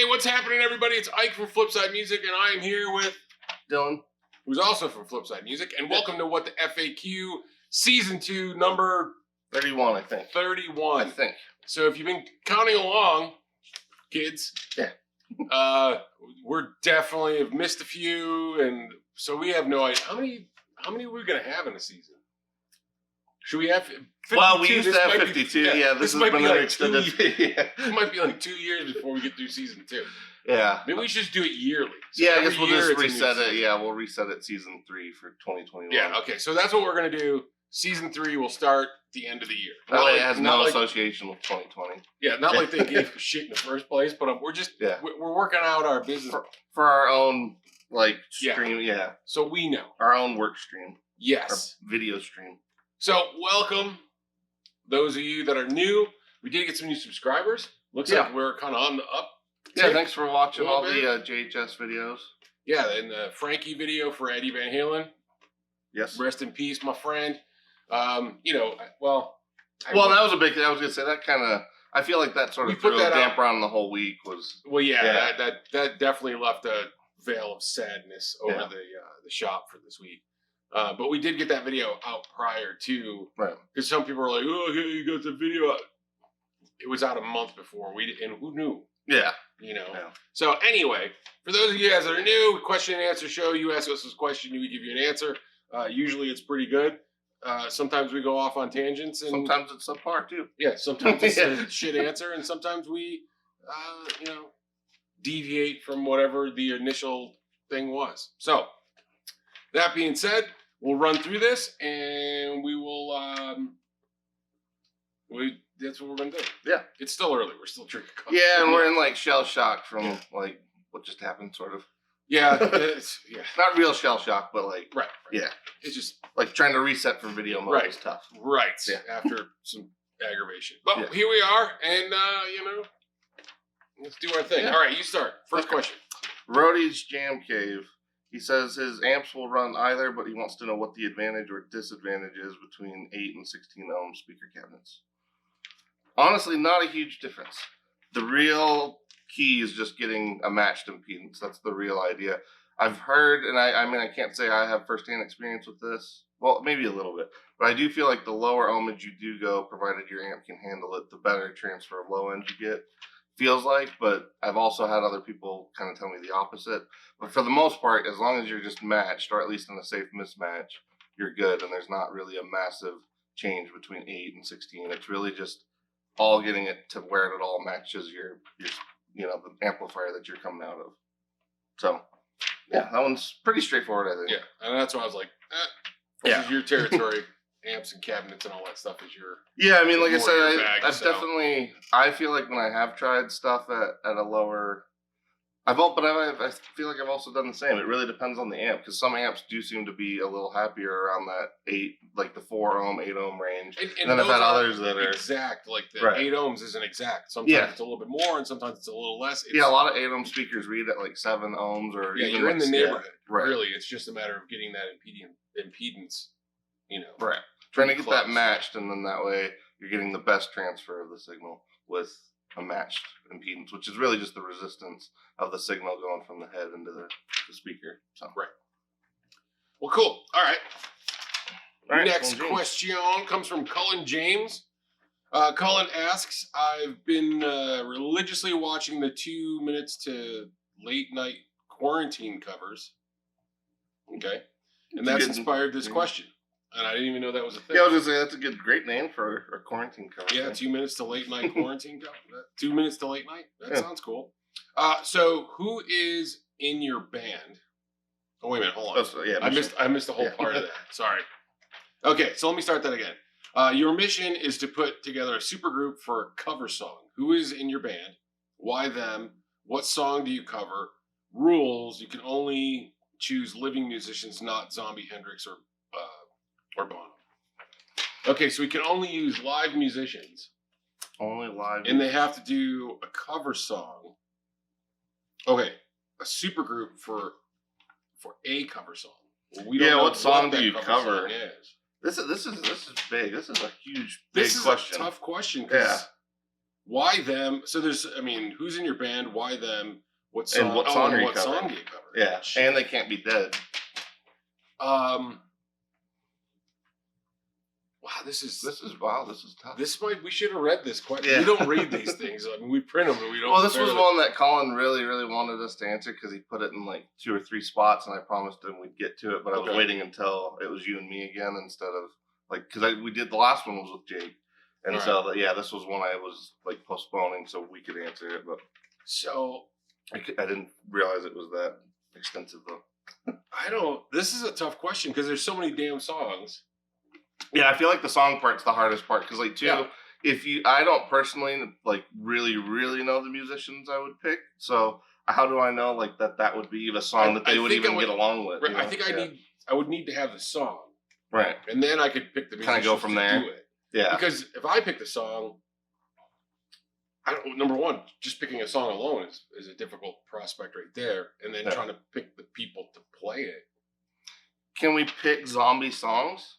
what's happening, everybody? It's Ike from Flipside Music, and I am here with Dylan, who's also from Flipside Music, and welcome to What the F.A.Q. Season 2, number 31, I think. 31. I think. So if you've been counting along, kids, we're definitely have missed a few, and so we have no idea. How many are we going to have in a season? Should we have 52? Well, we used to have 52. This might be like extended. This might be like 2 years before we get through season 2. Yeah. Maybe we should just do it yearly. So I guess we'll just reset it. Yeah, we'll reset it season 3 for 2021. Yeah, okay. So that's what we're going to do. Season 3 will start at the end of the year. That way it has no association with 2020. Yeah, not like they gave a shit in the first place, but we're just, we're working out our business. For our own, stream, So we know. Our own work stream. Yes. Our video stream. So welcome, those of you that are new. We did get some new subscribers. Looks like we're kind of on the up. Yeah, thanks for watching all the JHS videos. Yeah, and the Frankie video for Eddie Van Halen. Yes. Rest in peace, my friend. That was a big thing. I was going to say that kind of, I feel like that sort of threw a damper on the whole week was. Well, that definitely left a veil of sadness over the shop for this week. But we did get that video out prior to, because some people were like, "Oh, okay, you got the video out." It was out a month before and who knew? Yeah, So anyway, for those of you guys that are new, question and answer show. You ask us this question, we give you an answer. Usually, it's pretty good. Sometimes we go off on tangents, and sometimes it's subpar too. Yeah, sometimes it's a shit answer, and sometimes we, deviate from whatever the initial thing was. So. That being said, we'll run through this, and we will. That's what we're gonna do. Yeah, it's still early. We're still drinking coffee. Yeah, and we're in shell shock from what just happened, sort of. Yeah, not real shell shock, but right. Yeah, it's just trying to reset from video mode is tough. Right. Yeah. After some aggravation, but here we are, and let's do our thing. Yeah. All right, you start. First question. Roddy's Jam Cave. He says his amps will run either, but he wants to know what the advantage or disadvantage is between 8 and 16 ohm speaker cabinets. Honestly, not a huge difference. The real key is just getting a matched impedance. That's the real idea. I've heard, and I can't say I have firsthand experience with this. Well, maybe a little bit. But I do feel like the lower ohmage you do go, provided your amp can handle it, the better transfer of low end you get. Feels like, but I've also had other people kind of tell me the opposite. But for the most part, as long as you're just matched, or at least in a safe mismatch, you're good. And there's not really a massive change between 8 and 16. It's really just all getting it to where it all matches your the amplifier that you're coming out of. So, yeah, that one's pretty straightforward, I think. Yeah, and that's why I was like, this is your territory. Amps and cabinets and all that stuff is your like I said, I feel like when I have tried stuff at a lower, I feel like I've also done the same. It really depends on the amp, because some amps do seem to be a little happier around that 8, the 4 ohm, 8 ohm range. And then I've had others that are exact, the 8 ohms isn't exact. Sometimes it's a little bit more, and sometimes it's a little less. A lot of 8 ohm speakers read at 7 ohms or even you're in the neighborhood. Right. Really, it's just a matter of getting that impedance. Right. Trying to get that matched, and then that way you're getting the best transfer of the signal with a matched impedance, which is really just the resistance of the signal going from the head into the speaker. So. Right. Well, cool. All right. Next question comes from Cullen James. Cullen asks, I've been religiously watching the 2 minutes to late night quarantine covers. Okay. And that's inspired this question. And I didn't even know that was a thing. Yeah, I was going to say, that's a great name for a quarantine cover. Yeah, 2 minutes to late night quarantine cover. 2 minutes to late night? That sounds cool. So, who is in your band? Oh, wait a minute, hold on. I missed the whole part of that. Sorry. Okay, so let me start that again. Your mission is to put together a super group for a cover song. Who is in your band? Why them? What song do you cover? Rules, you can only choose living musicians, not Zombie Hendrix or Bono. Okay, so we can only use live musicians. Only live. And they have to do a cover song. Okay, a super group for a cover song. Well, we don't know what song do you cover? This is big. This is a huge, big question. This is a tough question because Why them? So there's, I mean, who's in your band? Why them? What song? And what song are you what covering? song do you cover? Yeah, and They Can't Be Dead. Wow, this is tough. We should have read this quite. Yeah. We don't read these things. I mean, we print them, but we don't. Well, this was one that Colin really, really wanted us to answer because he put it in like 2 or 3 spots, and I promised him we'd get to it, but I was waiting until it was you and me again instead of like because we did the last one was with Jake, and so this was one I was like postponing so we could answer it, but so I didn't realize it was that extensive though. This is a tough question because there's so many damn songs. Yeah, I feel like the song part's the hardest part because, like, I don't personally like really, really know the musicians I would pick. So how do I know like that would be the song that they would even get along with? Right, you know? I think I would need to have the song, right, and then I could pick the musicians. Kind of go from there. Do it. Yeah, because if I pick the song, number one, just picking a song alone is a difficult prospect right there, and then trying to pick the people to play it. Can we pick zombie songs?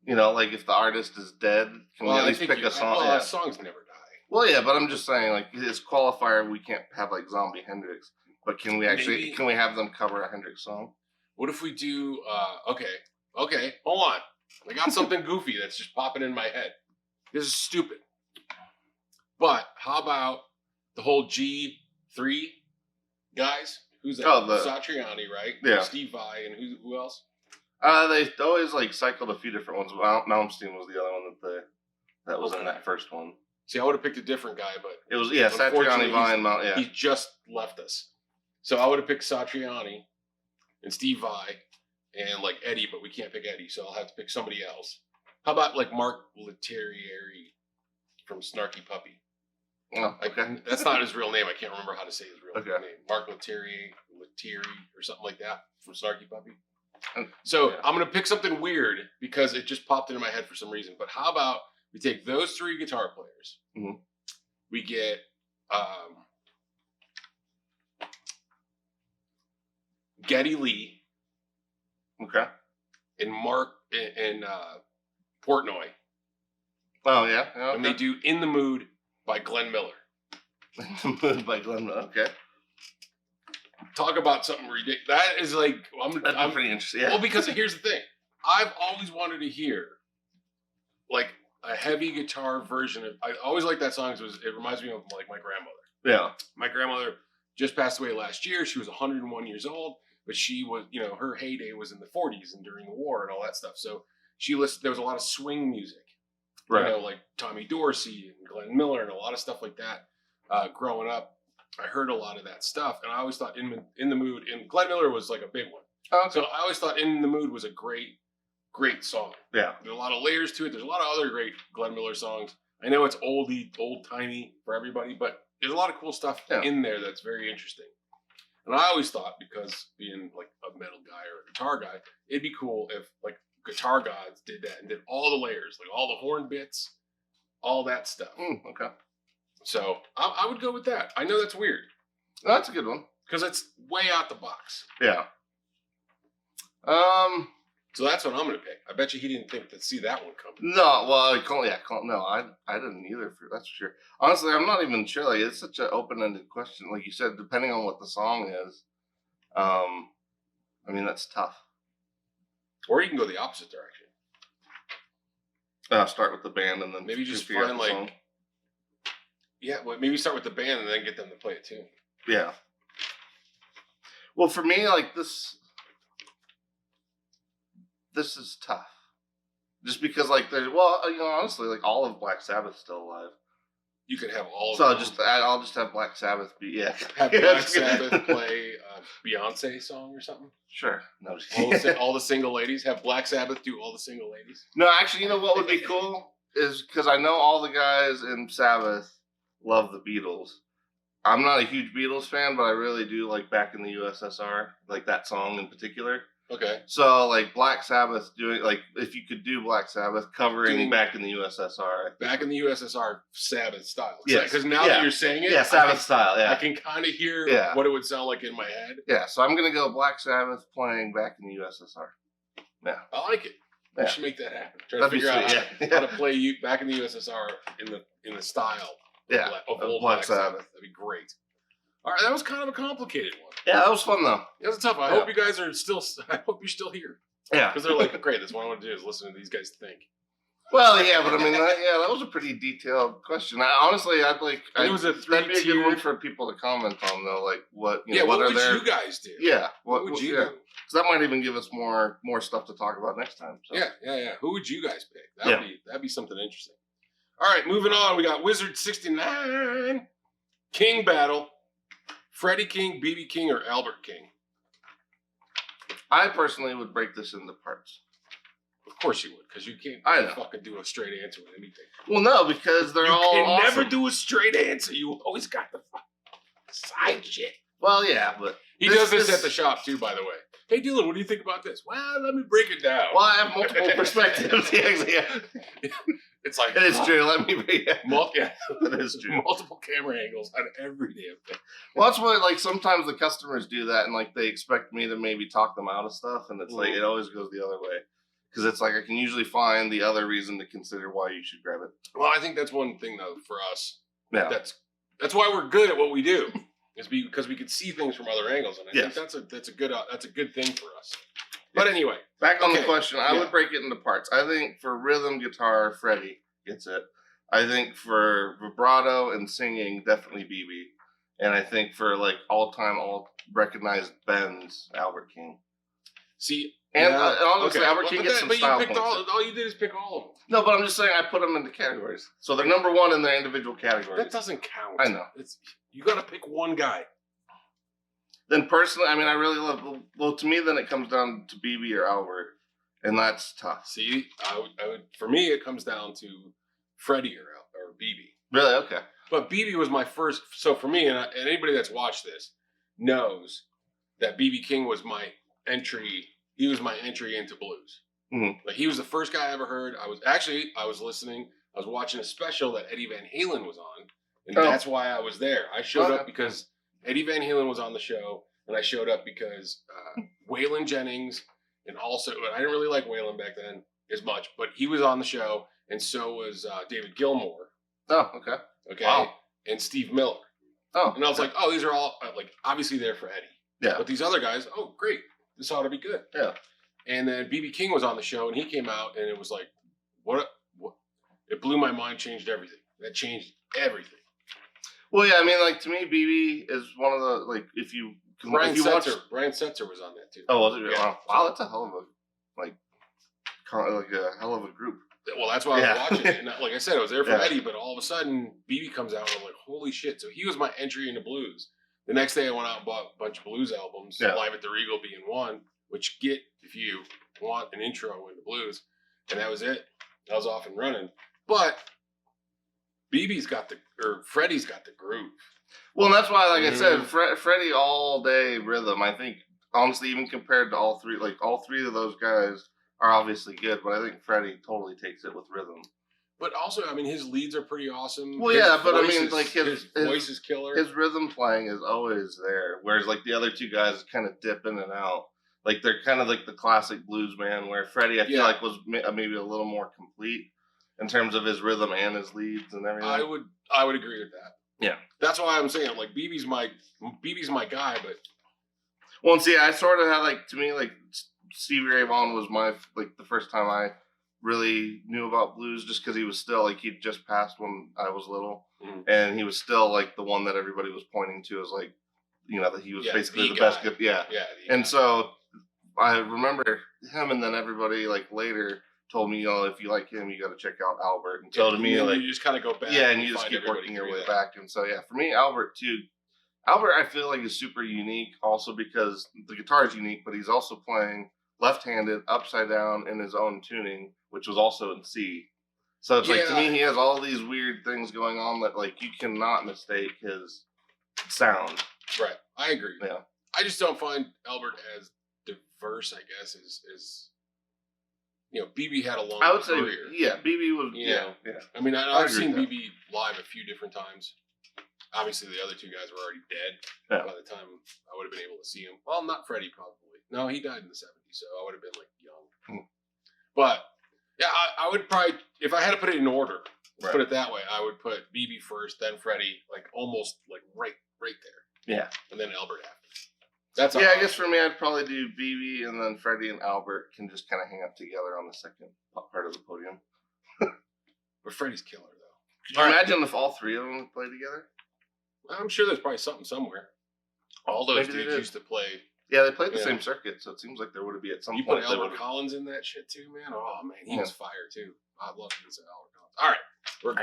You know, like if the artist is dead, can we at least pick a song? Well, songs never die. Well, yeah, but I'm just saying, like, his qualifier, we can't have like zombie Hendrix, but can we have them cover a Hendrix song? What if we do? Okay, hold on. I got something goofy that's just popping in my head. This is stupid. But how about the whole G3 guys? Who's that? Satriani, right? Yeah. Steve Vai and who else? They always like cycled a few different ones. Malmsteen was the other one that was in that first one. See, I would have picked a different guy, but it was Satriani, Vai, and Mount. Yeah, he just left us, so I would have picked Satriani and Steve Vai and like Eddie, but we can't pick Eddie, so I'll have to pick somebody else. How about like Mark Lettieri from Snarky Puppy? Oh, okay. That's not his real name. I can't remember how to say his real name. Mark Lettieri or something like that from Snarky Puppy. So I'm going to pick something weird because it just popped into my head for some reason. But how about we take those 3 guitar players. Mm-hmm. We get Geddy Lee. Okay. And Mark and Portnoy. Oh, yeah. Okay. And they do In the Mood by Glenn Miller. In the Mood by Glenn Miller. Okay. Talk about something ridiculous. That is like I'm pretty interested. Yeah. Well, because here's the thing. I've always wanted to hear like a heavy guitar version of. I always like that song because it reminds me of like my grandmother. Yeah. My grandmother just passed away last year. She was 101 years old, but she was, her heyday was in the 40s and during the war and all that stuff. So she listened. There was a lot of swing music, right? Like Tommy Dorsey and Glenn Miller and a lot of stuff like that. Growing up. I heard a lot of that stuff, and I always thought In the Mood, and Glenn Miller was like a big one. Oh, okay. So I always thought In the Mood was a great song. Yeah. There's a lot of layers to it. There's a lot of other great Glenn Miller songs. I know it's old-timey for everybody, but there's a lot of cool stuff in there that's very interesting. And I always thought, because being like a metal guy or a guitar guy, it'd be cool if like Guitar Gods did that and did all the layers, like all the horn bits, all that stuff. Okay. So I would go with that. I know that's weird. That's a good one because it's way out the box. Yeah. So that's what I'm gonna pick. I bet you he didn't think to see that one coming. No, well, no, I didn't either. That's for sure. Honestly, I'm not even sure. Like, it's such an open-ended question. Like you said, depending on what the song is. I mean, that's tough. Or you can go the opposite direction. Start with the band and then maybe just find like. Song. Yeah, well, maybe start with the band and then get them to play it too. Yeah. Well, for me, like this is tough. Just because, like, honestly, like all of Black Sabbath's still alive. You could have all of them. So I'll just have Black Sabbath be Have Black Sabbath play a Beyonce song or something. Sure. No, all the single ladies have Black Sabbath do all the single ladies. No, actually, you know what would be cool is because I know all the guys in Sabbath love the Beatles. I'm not a huge Beatles fan, but I really do like Back in the USSR, like that song in particular. Okay. So, like, Black Sabbath doing, like, if you could do Black Sabbath covering Back in the USSR. Back in the USSR Sabbath style. Yeah. Because now that you're saying it. Yeah, Sabbath style, yeah. I can kind of hear what it would sound like in my head. Yeah, so I'm going to go Black Sabbath playing Back in the USSR. Yeah. I like it. We should make that happen. Try to figure out how to play you back in the USSR in the style of old Black Sabbath. That'd be great. All right, that was kind of a complicated one. Yeah, that was fun though. It was tough. I hope you guys are still. I hope you're still here. Yeah, because they're like, great. That's what I want to do is listen to these guys think. Well, yeah, but I mean, that was a pretty detailed question. That'd be a good one for people to comment on, though. Like, what would you guys do? Yeah, what would you do? Because that might even give us more stuff to talk about next time. So. Yeah. Who would you guys pick? That'd be something interesting. All right, moving on. We got Wizard 69 King battle. Freddie King, BB King, or Albert King? I personally would break this into parts. Of course you would, because you can't fucking do a straight answer with anything. Well, no, because they're all You can awesome. never do a straight answer. You always got the side shit. Well, yeah, but... He does this at the shop, too, by the way. Hey, Dylan, what do you think about this? Well, let me break it down. Well, I have multiple perspectives. It's like... It is true. Let me break it. That is true. Multiple camera angles on every damn thing. Well, that's why, like, sometimes the customers do that, and, like, they expect me to maybe talk them out of stuff, and it's like, it always goes the other way. Because it's like I can usually find the other reason to consider why you should grab it. Well, I think that's one thing though for us. Yeah. That's why we're good at what we do. Is because we can see things from other angles, and I think that's a good thing for us. But anyway, back on the question, I would break it into parts. I think for rhythm guitar, Freddie gets it. I think for vibrato and singing, definitely BB. And I think for like all recognized bends, Albert King. See. And honestly, Albert King gets some style points. All you did is pick all of them. No, but I'm just saying I put them into categories. So they're number one in their individual categories. That doesn't count. I know. You got to pick one guy. Then personally, I mean, I really love... Well, to me, then it comes down to BB or Albert. And that's tough. See, I would. For me, it comes down to Freddie or BB. Really? Okay. But BB was my first... So for me, and anybody that's watched this knows that BB King was my entry... He was my entry into blues. Mm-hmm. Like he was the first guy I ever heard. I was listening. I was watching a special that Eddie Van Halen was on, and that's why I was there. I showed up because Eddie Van Halen was on the show, and I showed up because Waylon Jennings, and also I didn't really like Waylon back then as much, but he was on the show, and so was David Gilmour. Oh, okay. Okay. Wow. And Steve Miller. Oh. And I was like, oh, these are all like obviously there for Eddie. Yeah. But these other guys, oh, great. This ought to be good. Yeah. And then BB King was on the show, and he came out, and it was like, what? It blew my mind, changed everything. That changed everything. Well, yeah, I mean, like, to me, BB is one of the, like, Brian Setzer was on that, too. Oh, was it? Yeah. Wow, that's a hell of a hell of a group. Well, that's why I was watching it. And like I said, I was there for Eddie, but all of a sudden, BB comes out, and I'm like, holy shit. So he was my entry into blues. The next day, I went out and bought a bunch of blues albums, Live at the Regal being one, which get if you want an intro into blues. And that was it. I was off and running. But Freddie's got the groove. Well, and that's why, like I said, Freddie all day rhythm. I think, honestly, even compared to all three of those guys are obviously good, but I think Freddie totally takes it with rhythm. But also, I mean, his leads are pretty awesome. Well, yeah, but I mean, like his voice is killer. His rhythm playing is always there, whereas like the other two guys kind of dip in and out. Like they're kind of like the classic blues man, where Freddie I feel like was maybe a little more complete in terms of his rhythm and his leads and everything. I would agree with that. Yeah, that's why I'm saying like BB's my guy, but well, and see, I sort of had like to me like Stevie Ray Vaughan was my like the first time I really knew about blues just because he was still like he'd just passed when I was little, and he was still like the one that everybody was pointing to as like that he was basically the best good and so I remember him, and then everybody like later told me if you like him you got to check out Albert, and so to me like you just kind of go back and you just keep working your way back, and so for me Albert I feel like is super unique also because the guitar is unique, but he's also playing left-handed, upside down in his own tuning, which was also in C. So it's like, to me, he has all these weird things going on that, like, you cannot mistake his sound. Right. I agree. Yeah. I just don't find Albert as diverse, I guess, as BB had a long career. I would say, BB was, I mean, I've seen BB live a few different times. Obviously, the other two guys were already dead by the time I would have been able to see him. Well, not Freddie, probably. No, he died in the 70s, so I would have been, like, young. But yeah, I would probably, if I had to put it in order, put it that way, I would put BB first, then Freddie, like almost like right there. Yeah. And then Albert after. That's I guess for me, I'd probably do BB, and then Freddie and Albert can just kind of hang up together on the second part of the podium. But Freddie's killer, though. Could you imagine if all three of them would play together? I'm sure there's probably something somewhere. All those dudes used to play. Yeah, they played the same circuit, so it seems like there would be at some point. You put Albert Collins in that shit too, man? Oh, man, he was fire, too. I'd love to listen to Albert Collins. All right, we're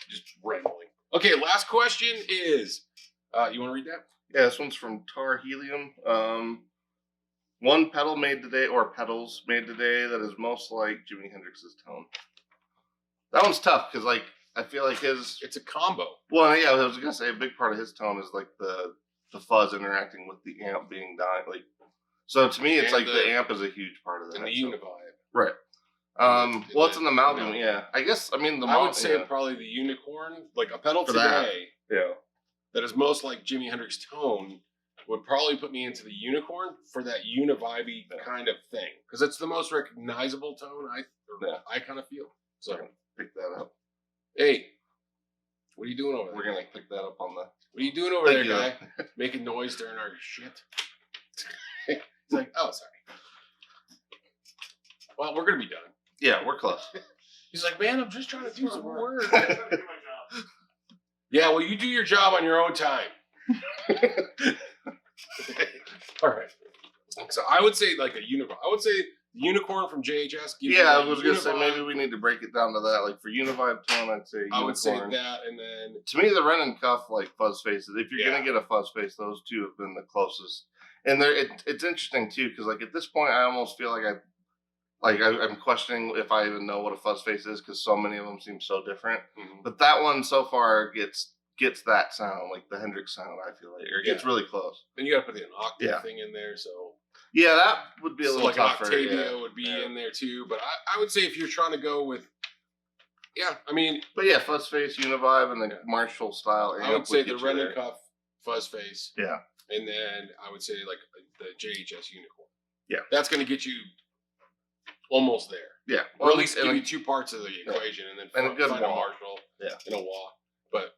just rambling. Okay, last question is, you want to read that? Yeah, this one's from Tar Helium. One pedal made today, or pedals made today, that is most like Jimi Hendrix's tone. That one's tough, because, like, I feel like his... It's a combo. Well, yeah, I was going to say, a big part of his tone is, like, the fuzz interacting with the amp being dying. Like, so to me, it's like the amp is a huge part of that. And the Univibe. Right. Well, it's an amalgam, yeah. I guess, I mean, I would say probably the Unicorn, like a pedal today. Yeah. That is most like Jimi Hendrix's tone would probably put me into the Unicorn for that Univibe kind of thing. Because it's the most recognizable tone, I kind of feel. So, pick that up. Hey, what are you doing over there? We're going to pick that up on the... What are you doing over there, guy? Making noise during our shit. He's like, oh, sorry. Well, we're going to be done. Yeah, we're close. He's like, man, I'm just trying to do some work. Yeah, well, you do your job on your own time. All right. So I would say like a unicorn. I would say the Unicorn from JHS. I was going to say maybe we need to break it down to that. Like for Univibe tone, I'd say Unicorn. I would say that, and then... To me, the Ren and Cuff, like Fuzz Faces, if you're going to get a Fuzz Face, those two have been the closest. And it's interesting, too, because like at this point, I almost feel like I'm questioning if I even know what a fuzz face is because so many of them seem so different. Mm-hmm. But that one so far gets that sound, like the Hendrix sound, I feel like. Or gets really close. Then you got to put an octave thing in there, so... Yeah, that would be a little like tougher. Like Octavia would be in there, too. But I would say if you're trying to go with... Yeah, I mean... But yeah, fuzz face, Univibe, and the Marshall style. I would say the Ren and Cuff fuzz face. Yeah. And then I would say like the JHS Unicorn. Yeah. That's going to get you... almost there. Yeah. Or at least give you two parts of the equation and then find a Marshall and a wah. But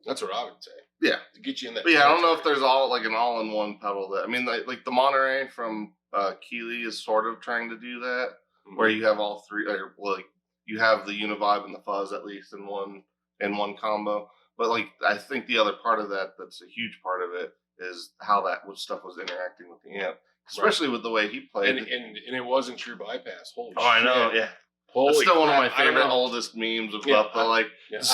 that's what I would say. Yeah. To get you in that. But yeah, I don't know if there's an all-in-one pedal that... I mean, like the Monterey from Keeley is sort of trying to do that, where you have all three... Like, you have the Univibe and the Fuzz at least in one combo. But like, I think the other part of that that's a huge part of it is how that stuff was interacting with the amp. Especially with the way he played. And it wasn't true bypass. Holy shit. I know, yeah. That's still one of my favorite oldest memes about I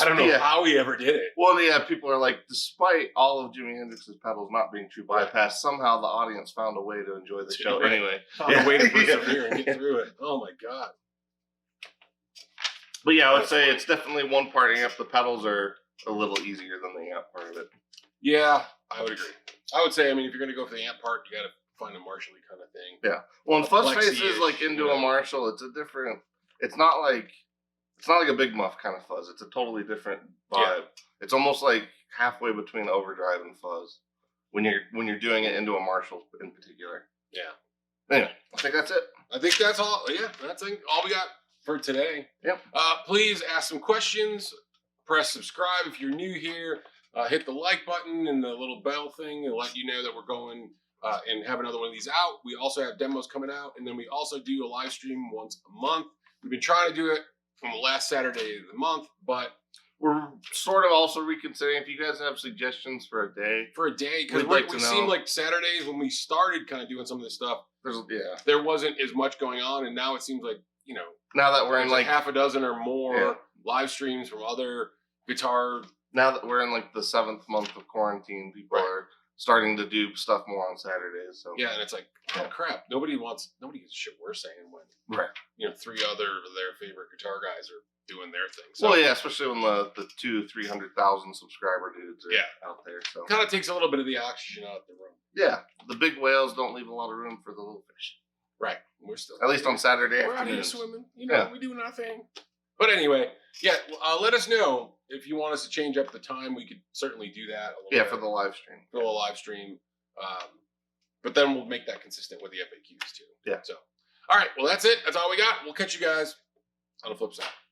don't know how he ever did it. Well, yeah, people are like, despite all of Jimi Hendrix's pedals not being true bypass, somehow the audience found a way to enjoy the show anyway. Found a way to persevere and get through it. Oh my God. But yeah, I would say it's definitely one part amp. The pedals are a little easier than the amp part of it. Yeah, I would agree. I would say, I mean, if you're going to go for the amp part, you got to find a Marshall-y kind of thing. Yeah. Well, and Fuzz Face is like into a Marshall. It's a different... It's not like a Big Muff kind of fuzz. It's a totally different vibe. Yeah. It's almost like halfway between overdrive and fuzz when you're doing it into a Marshall in particular. Yeah. Anyway, I think that's it. I think that's all. Yeah, that's all we got for today. Yep. Please ask some questions. Press subscribe if you're new here. Hit the like button and the little bell thing and let you know that we're going and have another one of these out. We also have demos coming out, and then we also do a live stream once a month. We've been trying to do it from the last Saturday of the month, but we're sort of also reconsidering if you guys have suggestions for a day. Because we seem like Saturdays when we started kind of doing some of this stuff, there wasn't as much going on, and now it seems like, now that we're in like half a dozen or more live streams from other guitar. Now that we're in like the 7th month of quarantine, people are starting to do stuff more on Saturdays. So yeah, and it's like, oh crap, nobody gives a shit we're saying when 3 other of their favorite guitar guys are doing their thing. So, well, yeah, especially when the 200,000-300,000 subscriber dudes are out there. So kind of takes a little bit of the oxygen out of the room. Yeah, the big whales don't leave a lot of room for the little fish. Right, we're still at least on Saturday we're afternoons. Out here swimming, we do our thing. But anyway, let us know if you want us to change up the time. We could certainly do that. Yeah, for the live stream. For the live stream. But then we'll make that consistent with the FAQs too. Yeah. So, all right. Well, that's it. That's all we got. We'll catch you guys on a Flipside.